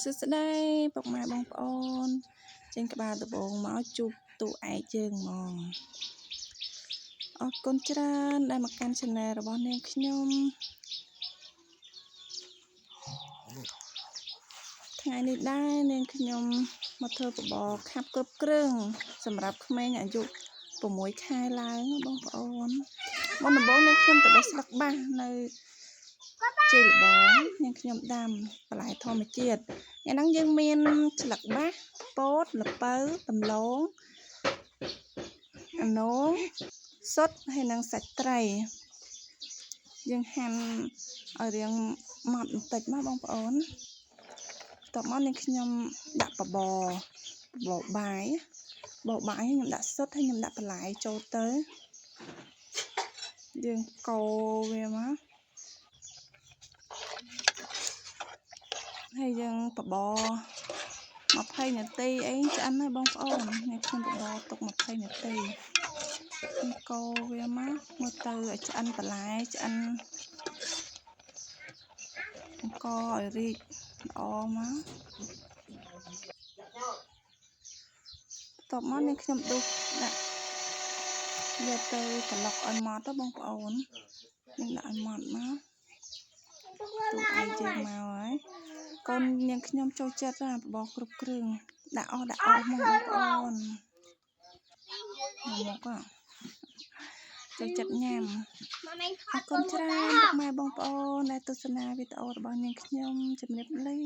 សួស្តីពុកម៉ែបងប្អូនចេញក្បាលដំបងមកជួបទូឯកយើងហ្មងអរគុណច្រើនដែលមកកាន់ Channel របស់នាងខ្ញុំថ្ងៃនេះដែរនាងខ្ញុំមកធ្វើបបរខាប់គ្រប់គ្រឿងសម្រាប់ក្មេងអាយុ6 ខែឡើងបងប្អូនមុនដំបូងនាងខ្ញុំទៅបេះស្លឹកបាសនៅជ័យល្បងនាងខ្ញុំដាំបន្លែធម្មជាតិថ្ងៃហ្នឹងយើងមានស្លឹកបាសពោតល្ពៅដំឡូងអានោងសុទ្ធហើយនិងសាច់ត្រីយើងហាន់ឲ្យរាងម៉ត់បន្តិចមកបងប្អូនតមកនាងខ្ញុំដាក់បបរបាយខ្ញុំដាក់សុទ្ធហើយខ្ញុំដាក់បន្លែចូលទៅយើងកូរវាមកហើយយើងបបរ20 នាទីអីឆ្អិនហើយបងប្អូននេះខ្ញុំបបរទុក20 នាទីកូរវាមកមើលទៅឲ្យឆ្អិនបន្លែឆ្អិនអង្គឲ្យរីកល្អមកតបមកនេះខ្ញុំដុសដាក់យកទៅក្លុកឲ្យម៉ត់ទៅបងប្អូនខ្ញុំដាក់ឲ្យម៉ត់មកទូឯងយើងមកហើយកូននាងខ្ញុំចូលចិត្តបបរគ្រប់គ្រឿងដាក់អស់មកបងប្អូនមកចូលចិត្តញ៉ាំអរគុណច្រើនពុកម៉ែបងប្អូនដែលទស្សនាវីដេអូរបស់នាងខ្ញុំជំរាបលា